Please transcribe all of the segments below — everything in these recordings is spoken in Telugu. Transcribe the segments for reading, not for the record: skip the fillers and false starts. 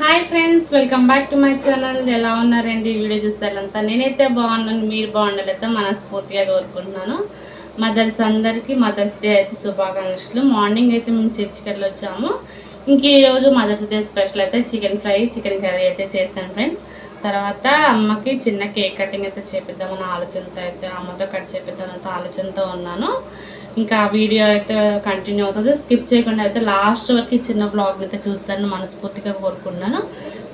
Hi friends, welcome back to my channel. ఎలా ఉన్నారండి? వీడియో చూస్తారంతా నేనైతే బాగున్నాను. మీరు బాగుండాలైతే మనస్ఫూర్తిగా కోరుకుంటున్నాను. మదర్స్ అందరికీ మదర్స్ డే అయితే శుభాకాంక్షలు. మార్నింగ్ అయితే మేము చర్చికి వెళ్ళొచ్చాము. ఇంక ఈరోజు మదర్స్ డే స్పెషల్ అయితే చికెన్ ఫ్రై, చికెన్ కర్రీ అయితే చేశాను ఫ్రెండ్స్. తర్వాత అమ్మకి చిన్న కేక్ కటింగ్ అయితే చేపిద్దామన్న ఆలోచనతో అయితే అమ్మతో కట్ చేపిద్దామన్న ఆలోచనతో ఉన్నాను. ఇంకా వీడియో అయితే కంటిన్యూ అవుతుంది. స్కిప్ చేయకుండా అయితే లాస్ట్ వరకు చిన్న బ్లాగ్ అయితే చూస్తారని మనస్ఫూర్తిగా కోరుకుంటున్నాను.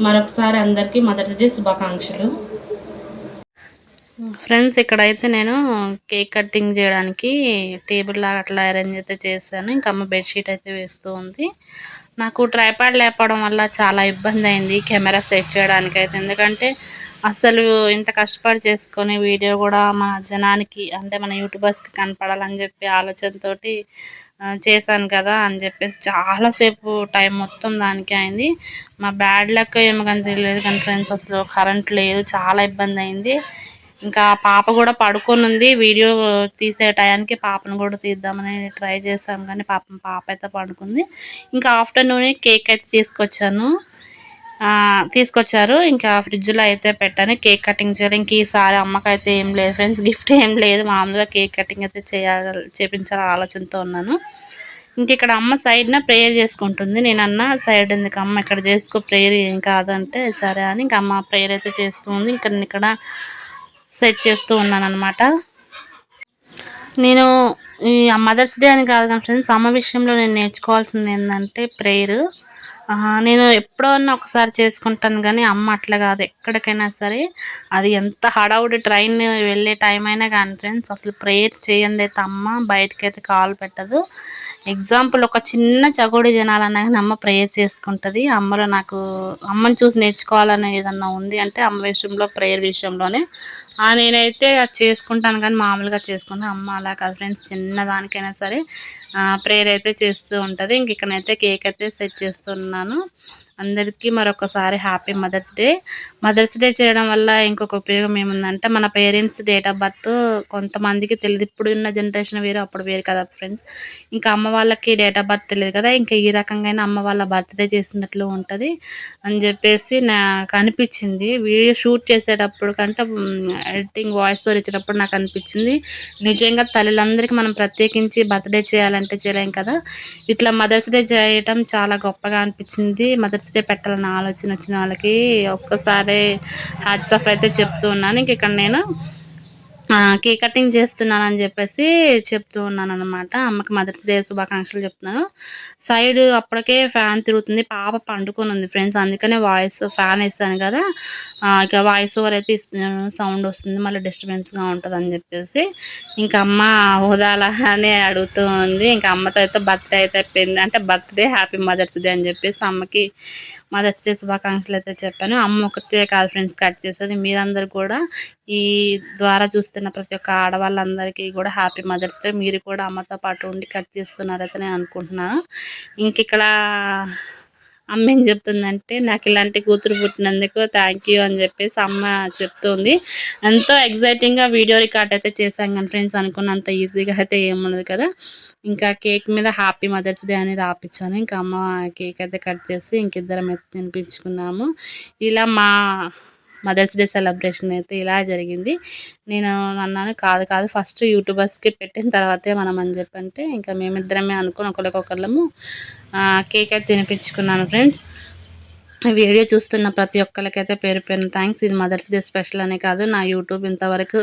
మరొకసారి అందరికీ మదర్స్ డే శుభాకాంక్షలు. ఫ్రెండ్స్, ఇక్కడైతే నేను కేక్ కటింగ్ చేయడానికి టేబుల్ లాగా అట్లా అరేంజ్ అయితే చేశాను. ఇంకా అమ్మ బెడ్షీట్ అయితే వేస్తూ ఉంది. నాకు ట్రైపాడ్ లేపడం వల్ల చాలా ఇబ్బంది అయింది కెమెరా సెట్ చేయడానికి అయితే. ఎందుకంటే అసలు ఇంత కష్టపడి చేసుకొని వీడియో కూడా మన జనానికి అంటే మన యూట్యూబర్స్కి కనపడాలని చెప్పి ఆలోచనతోటి చేశాను కదా అని చెప్పేసి చాలాసేపు టైం మొత్తం దానికి అయింది. మా బ్యాడ్ లక్ ఏమో కానీ తెలియదు కానీ ఫ్రెండ్స్, అసలు కరెంట్ లేదు, చాలా ఇబ్బంది అయింది. ఇంకా పాప కూడా పడుకొని ఉంది. వీడియో తీసే టయానికి పాపను కూడా తీద్దామని ట్రై చేశాం కానీ పాప అయితే పడుకుంది. ఇంకా ఆఫ్టర్నూనే కేక్ అయితే తీసుకొచ్చారు. ఇంకా ఫ్రిడ్జ్లో అయితే పెట్టాను. కేక్ కటింగ్ చేయాలి. ఇంక ఈసారి అమ్మకైతే ఏం లేదు ఫ్రెండ్స్, గిఫ్ట్ ఏం లేదు, మామూలుగా కేక్ కటింగ్ అయితే చేపించాలని ఆలోచనతో ఉన్నాను. ఇంక ఇక్కడ అమ్మ సైడ్న ప్రేయర్ చేసుకుంటుంది. నేను అన్న సైడ్ ఎందుకు అమ్మ, ఇక్కడ చేసుకో ప్రేయర్, ఏం కాదంటే సరే అని ఇంకా అమ్మ ప్రేయర్ అయితే చేస్తూ ఉంది. ఇక్కడ సెట్ చేస్తూ ఉన్నాను అనమాట. నేను ఈ మదర్స్ డే అని కాదు కానీ ఫ్రెండ్స్, అమ్మ విషయంలో నేను నేర్చుకోవాల్సింది ఏంటంటే ప్రేయర్. నేను ఎప్పుడన్నా ఒకసారి చేసుకుంటాను కానీ అమ్మ అట్లా కాదు. ఎక్కడికైనా సరే అది ఎంత హడావుడి ట్రైన్ వెళ్ళే టైం అయినా కానీ ఫ్రెండ్స్, అసలు ప్రేయర్ చేయండి అయితే అమ్మ బయటకైతే కాలు పెట్టదు. ఎగ్జాంపుల్ ఒక చిన్న చకోడి జనాలన్నా కానీ అమ్మ ప్రేయర్ చేసుకుంటుంది. అమ్మలో నాకు అమ్మని చూసి నేర్చుకోవాలని ఏదన్నా ఉంది అంటే అమ్మ విషయంలో, ప్రేయర్ విషయంలోనే. నేనైతే అది చేసుకుంటాను కానీ మామూలుగా చేసుకుంటాను. అమ్మ అలా కాదు ఫ్రెండ్స్, చిన్నదానికైనా సరే ప్రేయర్ అయితే చేస్తూ ఉంటుంది. ఇంక ఇక్కడైతే కేక్ అయితే సెట్ చేస్తున్నాను. అందరికీ మరొకసారి happy mother's day. Mother's day చేయడం వల్ల ఇంకొక ఉపయోగం ఏముందంటే మన పేరెంట్స్ డేట్ ఆఫ్ బర్త్ కొంతమందికి తెలియదు. ఇప్పుడు ఉన్న జనరేషన్ వేరు, అప్పుడు వేరు కదా ఫ్రెండ్స్. ఇంకా అమ్మ వాళ్ళకి డేట్ ఆఫ్ బర్త్ తెలియదు కదా, ఇంకా ఈ రకంగా అమ్మ వాళ్ళ బర్త్డే చేసినట్లు ఉంటుంది అని చెప్పేసి నాకు అనిపించింది. వీడియో షూట్ చేసేటప్పుడు కంటే ఎడిటింగ్ వాయిస్ ఓవర్ ఇచ్చేటప్పుడు నాకు అనిపించింది, నిజంగా తల్లులందరికీ మనం ప్రత్యేకించి బర్త్డే చేయాలంటే చేయలేం కదా, ఇట్లా మదర్స్ డే చేయటం చాలా గొప్పగా అనిపించింది. మదర్స్ డే పెట్టాలన్న ఆలోచన వచ్చిన వాళ్ళకి ఒక్కసారి హ్యాట్స్ ఆఫ్ అయితే చెప్తూ ఉన్నాను. ఇంక ఇక్కడ నేను కేక్ కటింగ్ చేస్తున్నానని చెప్పేసి చెప్తూ ఉన్నాను అనమాట. అమ్మకి మదర్స్ డే శుభాకాంక్షలు చెప్తున్నాను. సైడ్ అప్పటికే ఫ్యాన్ తిరుగుతుంది, పాప పండుకొని ఉంది ఫ్రెండ్స్, అందుకనే ఫ్యాన్ వేస్తాను కదా, ఇక వాయిస్ ఓవర్ అయితే ఇస్తున్నాను. సౌండ్ వస్తుంది, మళ్ళీ డిస్టర్బెన్స్గా ఉంటుంది అని చెప్పేసి ఇంకా అమ్మ హోదాలా అని అడుగుతూ ఉంది. ఇంకా అమ్మతో అయితే బర్త్డే అయితే అయిపోయింది, అంటే బర్త్డే హ్యాపీ మదర్స్ డే అని చెప్పేసి అమ్మకి మదర్స్ డే శుభాకాంక్షలు అయితే చెప్పాను. అమ్మ ఒకటే కాదు ఫ్రెండ్స్ కట్ చేసేది, మీరందరూ కూడా ఈ ద్వారా చూస్తున్న ప్రతి ఒక్క ఆడవాళ్ళందరికీ కూడా హ్యాపీ మదర్స్ డే. మీరు కూడా అమ్మతో పాటు ఉండి కట్ చేస్తున్నారైతే నేను అనుకుంటున్నాను. ఇంక ఇక్కడ అమ్మ ఏం చెప్తుందంటే, నాకు ఇలాంటి కూతురు పుట్టినందుకు థ్యాంక్ యూ అని చెప్పేసి అమ్మ చెప్తుంది. ఎంతో ఎగ్జైటింగ్గా వీడియో రికార్డ్ అయితే చేశాం కానీ ఫ్రెండ్స్, అనుకున్నంత ఈజీగా అయితే ఏముండదు కదా. ఇంకా కేక్ మీద హ్యాపీ మదర్స్ డే అని రాపించాను. ఇంకా అమ్మ కేక్ అయితే కట్ చేసి ఇంకిద్దరం అయితే తినిపించుకున్నాము. ఇలా మా మదర్స్ డే సెలబ్రేషన్ అయితే ఇలా జరిగింది. నేను అన్నాను, కాదు ఫస్ట్ యూట్యూబర్స్కి పెట్టిన తర్వాతే మనం అని చెప్పంటే ఇంకా మేమిద్దరమే అనుకుని ఒకరికొకళ్ళము కేక్ అయితే తినిపించుకున్నాను ఫ్రెండ్స్. వీడియో చూస్తున్న ప్రతి ఒక్కరికైతే పేరు పేరున థ్యాంక్స్. ఇది మదర్స్ డే స్పెషల్ అనే కాదు, నా యూట్యూబ్ ఇంతవరకు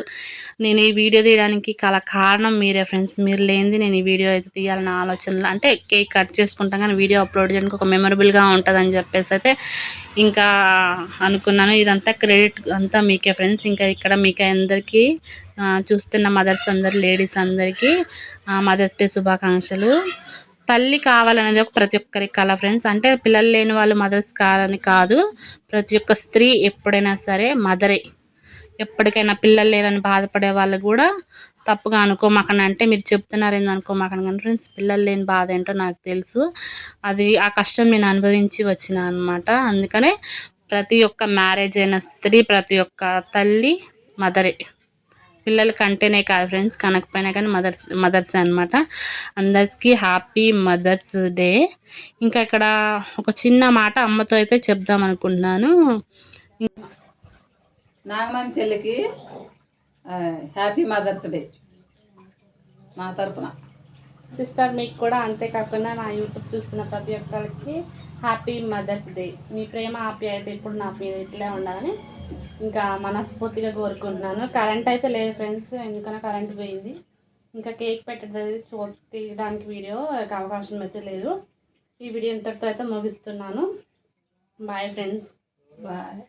నేను ఈ వీడియో తీయడానికి కారణం మీరే ఫ్రెండ్స్. మీరు లేనిది నేను ఈ వీడియో అయితే తీయాలన్న ఆలోచనలు, అంటే కేక్ కట్ చేసుకుంటాం కానీ వీడియో అప్లోడ్ చేయడానికి ఒక మెమరబుల్గా ఉంటుందని చెప్పేసి అయితే ఇంకా అనుకున్నాను. ఇదంతా క్రెడిట్ అంతా మీకే ఫ్రెండ్స్. ఇంకా ఇక్కడ మీకు అందరికీ చూస్తున్న మదర్స్ అందరు, లేడీస్ అందరికీ మదర్స్ డే శుభాకాంక్షలు. తల్లి కావాలనేది ఒక ప్రతి ఒక్కరి కల ఫ్రెండ్స్. అంటే పిల్లలు లేని వాళ్ళు మదర్స్ కావాలని కాదు, ప్రతి ఒక్క స్త్రీ ఎప్పుడైనా సరే మదరే. ఎప్పటికైనా పిల్లలు లేరని బాధపడే వాళ్ళు కూడా తప్పుగా అనుకోమాకండి, అంటే మీరు చెప్తున్నారు ఏంది అనుకోమాకండి కానీ ఫ్రెండ్స్, పిల్లలు లేని బాధ ఏంటో నాకు తెలుసు. అది ఆ కష్టం నేను అనుభవించి వచ్చిన అనమాట. అందుకనే ప్రతి ఒక్క మ్యారేజ్ అయిన స్త్రీ, ప్రతి ఒక్క తల్లి మదరే. పిల్లలకి అంటేనే కాదు ఫ్రెండ్స్, కనకపోయినా కానీ మదర్స్ అనమాట. అందరికీ హ్యాపీ మదర్స్ డే. ఇంకా ఇక్కడ ఒక చిన్న మాట అమ్మతో అయితే చెప్దాం అనుకుంటున్నాను. నాగమణి చెల్లికి హ్యాపీ మదర్స్ డే నా తరపున. సిస్టర్ మీకు కూడా, అంతేకాకుండా నా యూట్యూబ్ చూస్తున్న ప్రతి ఒక్కరికి హ్యాపీ మదర్స్ డే. మీ ప్రేమ ఆప్యాయత ఇప్పుడు నా మీద ఇట్లే ఉండాలని ఇంకా మనస్ఫూర్తిగా కోరుకుంటున్నాను. కరెంట్ అయితే లేదు ఫ్రెండ్స్, ఎందుకన్నా కరెంట్ పోయింది. ఇంకా కేక్ పెట్టేది తీయడానికి వీడియో అవకాశం అయితే లేదు. ఈ వీడియో ఇంతటితో అయితే ముగిస్తున్నాను. Bye friends. బాయ్.